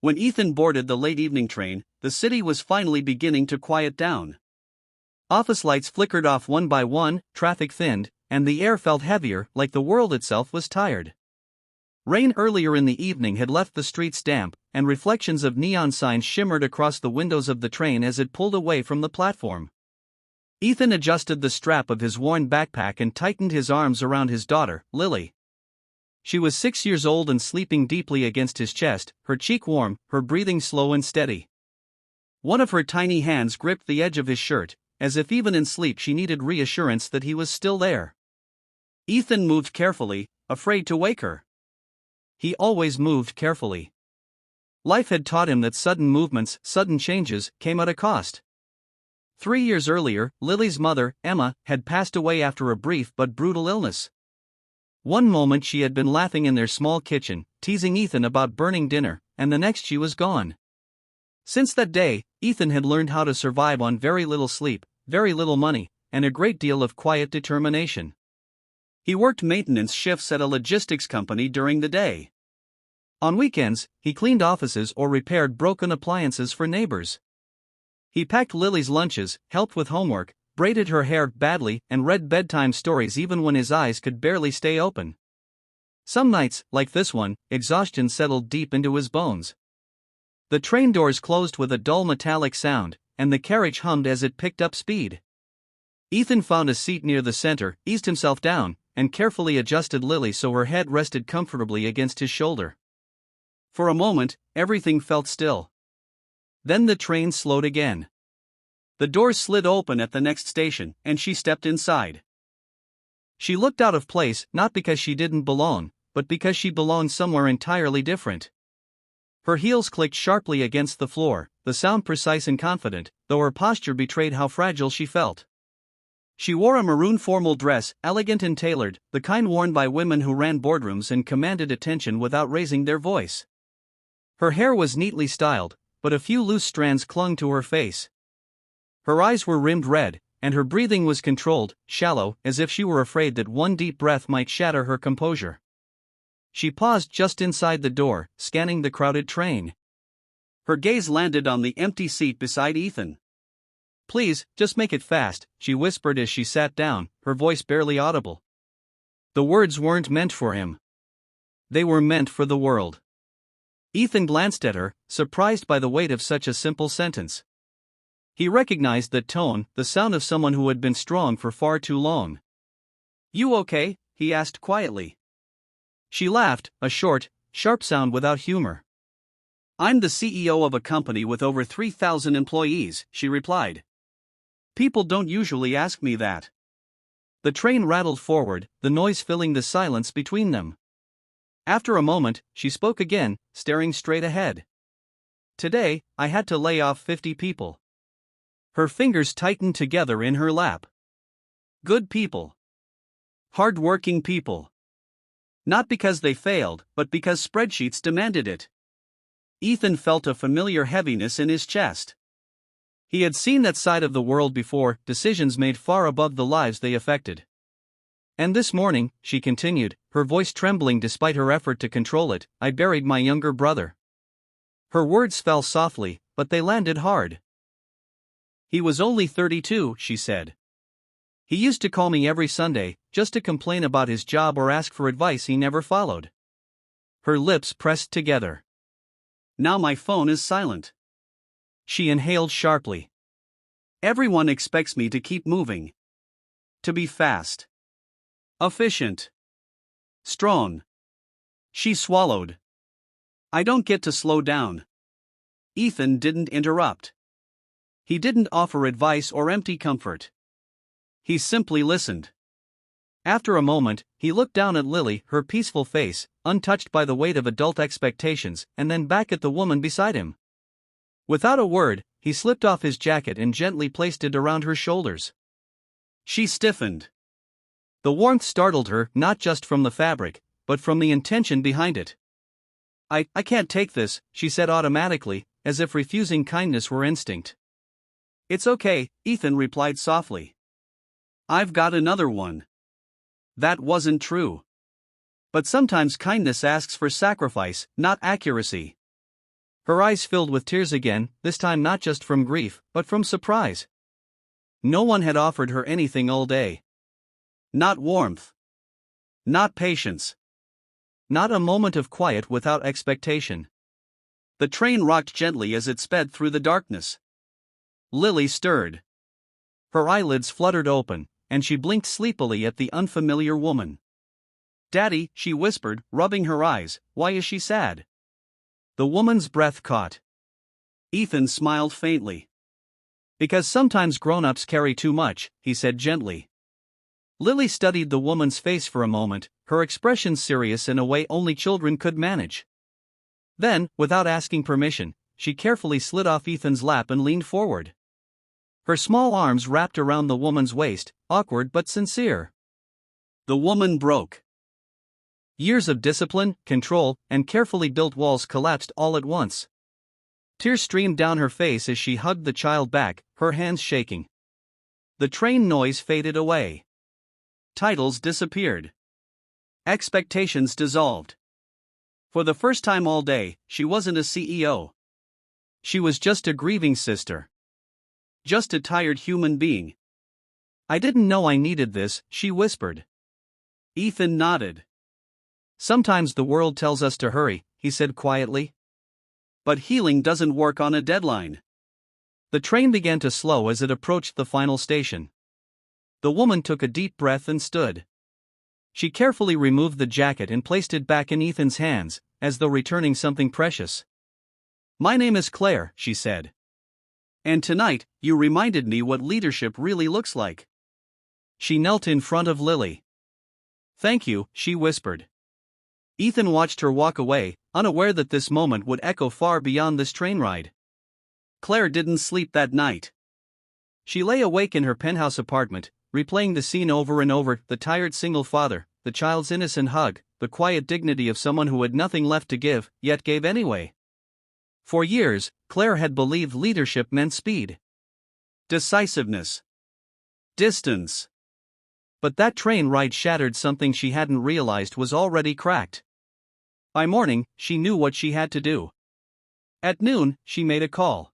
When Ethan boarded the late evening train, the city was finally beginning to quiet down. Office lights flickered off one by one, traffic thinned, and the air felt heavier, like the world itself was tired. Rain earlier in the evening had left the streets damp, and reflections of neon signs shimmered across the windows of the train as it pulled away from the platform. Ethan adjusted the strap of his worn backpack and tightened his arms around his daughter, Lily. She was 6 years old and sleeping deeply against his chest, her cheek warm, her breathing slow and steady. One of her tiny hands gripped the edge of his shirt, as if even in sleep she needed reassurance that he was still there. Ethan moved carefully, afraid to wake her. He always moved carefully. Life had taught him that sudden movements, sudden changes, came at a cost. 3 years earlier, Lily's mother, Emma, had passed away after a brief but brutal illness. One moment she had been laughing in their small kitchen, teasing Ethan about burning dinner, and the next she was gone. Since that day, Ethan had learned how to survive on very little sleep, very little money, and a great deal of quiet determination. He worked maintenance shifts at a logistics company during the day. On weekends, he cleaned offices or repaired broken appliances for neighbors. He packed Lily's lunches, helped with homework, braided her hair badly, and read bedtime stories even when his eyes could barely stay open. Some nights, like this one, exhaustion settled deep into his bones. The train doors closed with a dull metallic sound, and the carriage hummed as it picked up speed. Ethan found a seat near the center, eased himself down, and carefully adjusted Lily so her head rested comfortably against his shoulder. For a moment, everything felt still. Then the train slowed again. The doors slid open at the next station, and she stepped inside. She looked out of place, not because she didn't belong, but because she belonged somewhere entirely different. Her heels clicked sharply against the floor, the sound precise and confident, though her posture betrayed how fragile she felt. She wore a maroon formal dress, elegant and tailored, the kind worn by women who ran boardrooms and commanded attention without raising their voice. Her hair was neatly styled, but a few loose strands clung to her face. Her eyes were rimmed red, and her breathing was controlled, shallow, as if she were afraid that one deep breath might shatter her composure. She paused just inside the door, scanning the crowded train. Her gaze landed on the empty seat beside Ethan. "Please, just make it fast," she whispered as she sat down, her voice barely audible. The words weren't meant for him. They were meant for the world. Ethan glanced at her, surprised by the weight of such a simple sentence. He recognized the tone, the sound of someone who had been strong for far too long. "You okay?" he asked quietly. She laughed, a short, sharp sound without humor. "I'm the CEO of a company with over 3,000 employees," she replied. "People don't usually ask me that." The train rattled forward, the noise filling the silence between them. After a moment, she spoke again, staring straight ahead. "Today, I had to lay off 50 people." Her fingers tightened together in her lap. Good people. Hard-working people. Not because they failed, but because spreadsheets demanded it. Ethan felt a familiar heaviness in his chest. He had seen that side of the world before, decisions made far above the lives they affected. "And this morning," she continued, her voice trembling despite her effort to control it, "I buried my younger brother." Her words fell softly, but they landed hard. "He was only 32, she said. "He used to call me every Sunday, just to complain about his job or ask for advice he never followed." Her lips pressed together. "Now my phone is silent." She inhaled sharply. "Everyone expects me to keep moving. To be fast. Efficient. Strong." She swallowed. "I don't get to slow down." Ethan didn't interrupt. He didn't offer advice or empty comfort. He simply listened. After a moment, he looked down at Lily, her peaceful face, untouched by the weight of adult expectations, and then back at the woman beside him. Without a word, he slipped off his jacket and gently placed it around her shoulders. She stiffened. The warmth startled her, not just from the fabric, but from the intention behind it. I can't take this," she said automatically, as if refusing kindness were instinct. "It's okay," Ethan replied softly. "I've got another one." That wasn't true. But sometimes kindness asks for sacrifice, not accuracy. Her eyes filled with tears again, this time not just from grief, but from surprise. No one had offered her anything all day. Not warmth. Not patience. Not a moment of quiet without expectation. The train rocked gently as it sped through the darkness. Lily stirred. Her eyelids fluttered open, and she blinked sleepily at the unfamiliar woman. "Daddy," she whispered, rubbing her eyes, "why is she sad?" The woman's breath caught. Ethan smiled faintly. "Because sometimes grown-ups carry too much," he said gently. Lily studied the woman's face for a moment, her expression serious in a way only children could manage. Then, without asking permission, she carefully slid off Ethan's lap and leaned forward. Her small arms wrapped around the woman's waist, awkward but sincere. The woman broke. Years of discipline, control, and carefully built walls collapsed all at once. Tears streamed down her face as she hugged the child back, her hands shaking. The train noise faded away. Titles disappeared. Expectations dissolved. For the first time all day, she wasn't a CEO. She was just a grieving sister. Just a tired human being. "I didn't know I needed this," she whispered. Ethan nodded. "Sometimes the world tells us to hurry," he said quietly. "But healing doesn't work on a deadline." The train began to slow as it approached the final station. The woman took a deep breath and stood. She carefully removed the jacket and placed it back in Ethan's hands, as though returning something precious. "My name is Claire," she said. "And tonight, you reminded me what leadership really looks like." She knelt in front of Lily. "Thank you," she whispered. Ethan watched her walk away, unaware that this moment would echo far beyond this train ride. Claire didn't sleep that night. She lay awake in her penthouse apartment, replaying the scene over and over, the tired single father, the child's innocent hug, the quiet dignity of someone who had nothing left to give, yet gave anyway. For years, Claire had believed leadership meant speed. Decisiveness. Distance. But that train ride shattered something she hadn't realized was already cracked. By morning, she knew what she had to do. At noon, she made a call.